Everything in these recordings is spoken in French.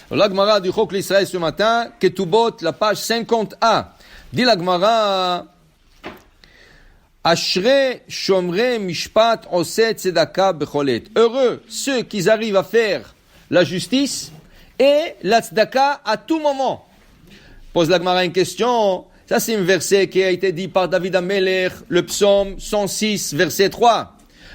La Gemara du Chok l'Israël ce matin, Ketubot, la page 50a. Dit la Gemara, Ashre shomre mishpat oset tzedaka becholet. Heureux ceux qui arrivent à faire la justice et la tzedaka à tout moment. Pose la Gemara une question. Ça, c'est un verset qui a été dit par David Amelech, le psaume 106, verset 3.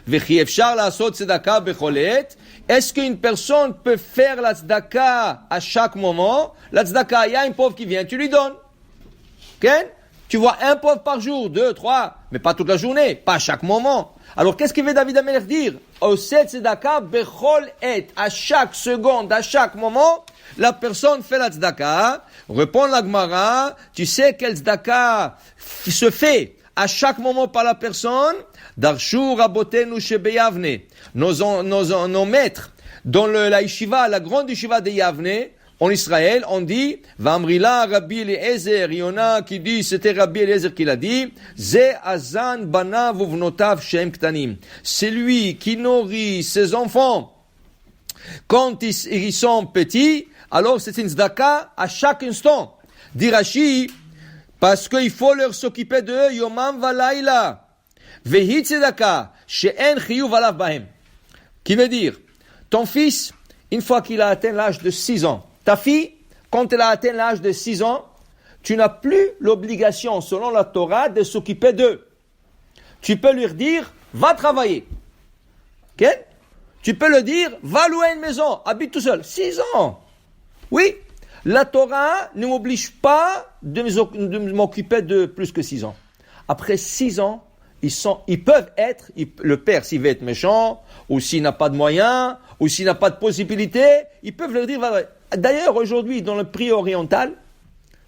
Vechi efshar la'asot tzedaka becholet. Est-ce qu'une personne peut faire la tzedaka à chaque moment? La tzedaka, il y a un pauvre qui vient, tu lui donnes. Okay? Tu vois un pauvre par jour, 2, 3, mais pas toute la journée, pas à chaque moment. Alors, qu'est-ce que veut David Amelech dire? Oset tzedaka bechol et. À chaque seconde, à chaque moment, la personne fait la tzedaka. Répond la Gemara, tu sais quelle tzedaka se fait à chaque moment par la personne? Darshu rabotenu shebeyavne. Nos maîtres, dans la yeshiva, la grande yeshiva de Yavne, en Israël, on dit, Vamrila Rabbi Eliezer, il y en a qui dit, c'était Rabbi Eliezer qui l'a dit, Ze azan banav uvnotav shem ktanim. C'est lui qui nourrit ses enfants quand ils sont petits, alors c'est une tzedaka à chaque instant. Dit Rashi, parce qu'il faut leur s'occuper d'eux, yomam valaila. Vehi tzedaka, she'en chiyuv alav bahem. Qui veut dire, ton fils, une fois qu'il a atteint l'âge de 6 ans, ta fille, quand elle a atteint l'âge de 6 ans, tu n'as plus l'obligation, selon la Torah, de s'occuper d'eux. Tu peux lui dire, va travailler. Okay? Tu peux lui dire, va louer une maison, habite tout seul. 6 ans. Oui, la Torah ne m'oblige pas de m'occuper de plus que 6 ans. Après 6 ans, ils peuvent être, le père s'il veut être méchant, ou s'il n'a pas de moyens, ou s'il n'a pas de possibilité, ils peuvent leur dire, d'ailleurs aujourd'hui dans le prix oriental,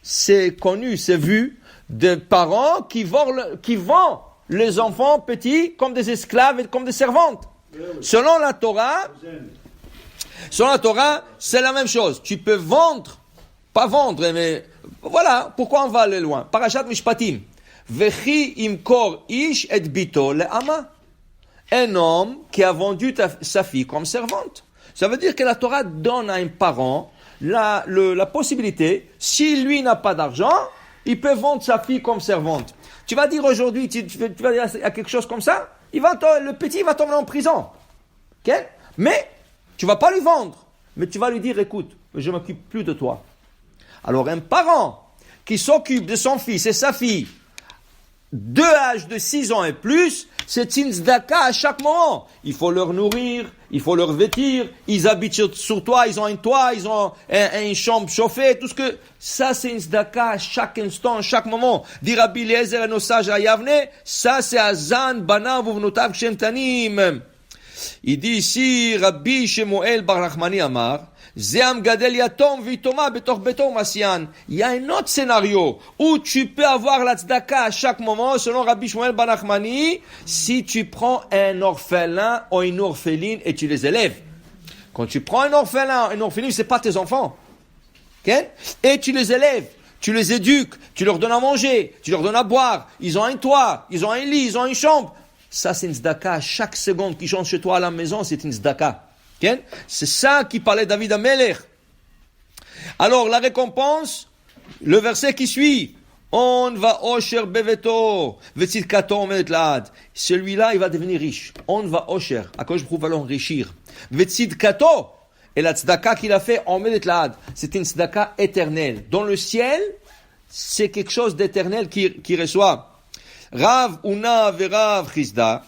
c'est connu, c'est vu, de parents qui vendent les enfants petits comme des esclaves et comme des servantes. Selon la Torah, c'est la même chose. Tu peux pas vendre, mais voilà, pourquoi on va aller loin? Parashat Mishpatim. Vechi imkor ish et bito le'ama. Un homme qui a vendu sa fille comme servante. Ça veut dire que la Torah donne à un parent la possibilité, si lui n'a pas d'argent, il peut vendre sa fille comme servante. Tu vas dire aujourd'hui, tu vas dire à quelque chose comme ça, le petit va tomber en prison. Okay? Mais tu vas pas lui vendre, mais tu vas lui dire, écoute, je m'occupe plus de toi. Alors un parent qui s'occupe de son fils et sa fille, de âge de 6 ans et plus, c'est une tzedaka à chaque moment. Il faut leur nourrir, il faut leur vêtir, ils habitent sur toi, ils ont un toit, ils ont une chambre chauffée, tout ce que... Ça, c'est une tzedaka à chaque instant, à chaque moment. Dit Rabbi Eliezer et nos sages à Yavne, ça c'est Azan, Banav, Uvnotav, Shem Tanim. Il dit ici, Rabbi Shemuel Bar Nachmani Amar, il y a un autre scénario où tu peux avoir la tzedaka à chaque moment, selon Rabbi Shmuel Bar Nachmani, si tu prends un orphelin ou une orpheline et tu les élèves. Quand tu prends un orphelin, une orpheline, c'est pas tes enfants. Okay? Et tu les élèves, tu les éduques, tu leur donnes à manger, tu leur donnes à boire, ils ont un toit, ils ont un lit, ils ont une chambre. Ça, c'est une tzedaka. Chaque seconde qu'ils chantent chez toi à la maison, c'est une tzedaka. Okay? C'est ça qui parlait David Amelech. Alors, la récompense, le verset qui suit. On va osher beveto, vetzidkato omedet laad. Celui-là, il va devenir riche. On va osher. À quoi je prouve va l'enrichir. Vetzidkato. Et la tzedaka qu'il a fait, omedet laad. C'est une tzedaka éternelle. Dans le ciel, c'est quelque chose d'éternel qui reçoit. Rav Una et Rav Chizda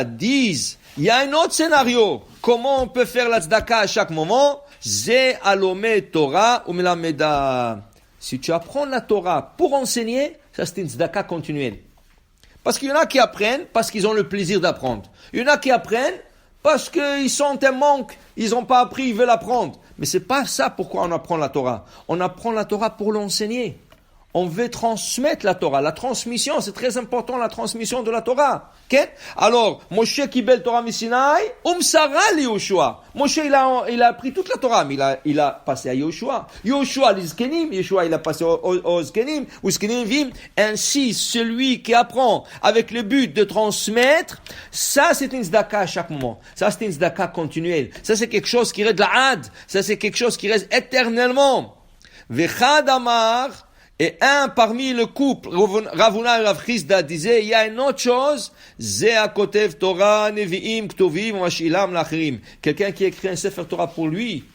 disent, il y a un autre scénario. Comment on peut faire la tzedaka à chaque moment? Ze alome Torah ou melameda. Si tu apprends la Torah pour enseigner, ça c'est une tzedaka continuelle. Parce qu'il y en a qui apprennent parce qu'ils ont le plaisir d'apprendre. Il y en a qui apprennent parce qu'ils sont un manque, ils n'ont pas appris, ils veulent apprendre. Mais c'est pas ça pourquoi on apprend la Torah. On apprend la Torah pour l'enseigner. On veut transmettre la Torah. La transmission, c'est très important, la transmission de la Torah. Okay? Alors, Moshe Kibel Torah Misinaï, Umsara li Yoshua. Moshe, il a appris toute la Torah, mais il a passé à Yoshua. Yoshua les Zkenim, Yoshua il a passé aux Zkenim, ou Zkenim Vim. Ainsi, celui qui apprend avec le but de transmettre, ça c'est une tzedaka à chaque moment. Ça c'est une tzedaka continuelle. Ça c'est quelque chose qui reste l'ad. Ça c'est quelque chose qui reste éternellement. Vechad Amar, et un parmi le couple, Ravuna et Rav Chisda disaient, il y a une autre chose, Zea Kotev Torah, Nevi'im, Ktovim, Mashilam, Lachrim. Quelqu'un qui écrit un Sefer Torah pour lui,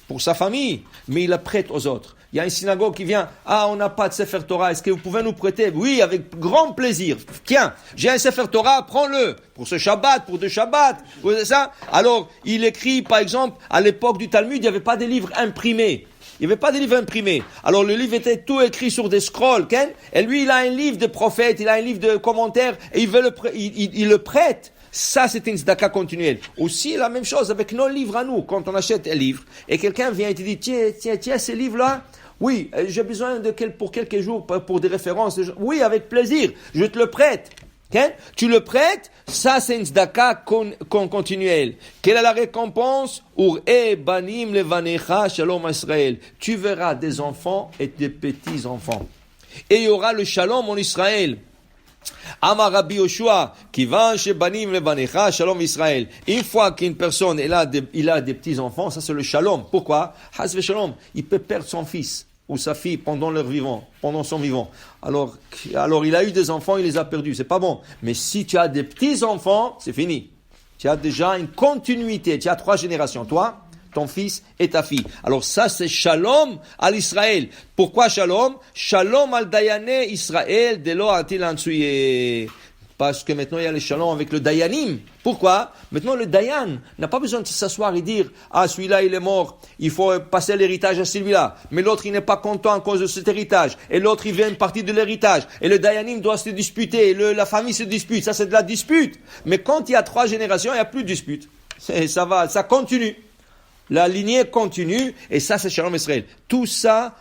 pour sa famille, mais il la prête aux autres. Il y a une synagogue qui vient, on n'a pas de Sefer Torah, est-ce que vous pouvez nous prêter? Oui, avec grand plaisir. Tiens, j'ai un Sefer Torah, prends-le. Pour ce Shabbat, pour deux Shabbats, vous savez ça? Alors, il écrit, par exemple, à l'époque du Talmud, il n'y avait pas de livres imprimés. Il n'y avait pas de livre imprimé. Alors le livre était tout écrit sur des scrolls, et lui il a un livre de prophète, il a un livre de commentaires, et il le prête. Ça c'est une tzedaka continuelle. Aussi la même chose avec nos livres à nous. Quand on achète un livre, et quelqu'un vient et te dit, tiens, ces livres-là, oui, j'ai besoin pour quelques jours, pour des références. Oui, avec plaisir, je te le prête. Okay? Tu le prêtes, ça c'est une tzedaka continuelle. Quelle est la récompense? Banim levanecha shalom Israël. Tu verras des enfants et des petits enfants. Et il y aura le shalom en Israël. Amar Rabbi Yoshua, kivan shebanim levanecha shalom Israël. Une fois qu'une personne il a des petits enfants, ça c'est le shalom. Pourquoi? Has ve shalom. Il peut perdre son fils ou sa fille pendant son vivant. Alors il a eu des enfants, il les a perdus. C'est pas bon. Mais si tu as des petits enfants, c'est fini. Tu as déjà une continuité. Tu as 3 générations. Toi, ton fils et ta fille. Alors ça, c'est shalom à l'Israël. Pourquoi shalom? Shalom al dayane Israël de lo atil ansouye. Parce que maintenant il y a le shalom avec le dayanim. Pourquoi? Maintenant le dayan n'a pas besoin de s'asseoir et dire celui-là il est mort, il faut passer l'héritage à celui-là. Mais l'autre il n'est pas content à cause de cet héritage. Et l'autre il veut une partie de l'héritage. Et le dayanim doit se disputer. La famille se dispute. Ça c'est de la dispute. Mais quand il y a 3 générations, il n'y a plus de dispute. Ça continue. La lignée continue. Et ça c'est shalom Israël. Tout ça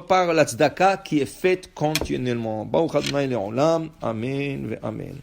par la tzedaka qui est faite continuellement. Baruch Adonai le'olam. Amen ve amen.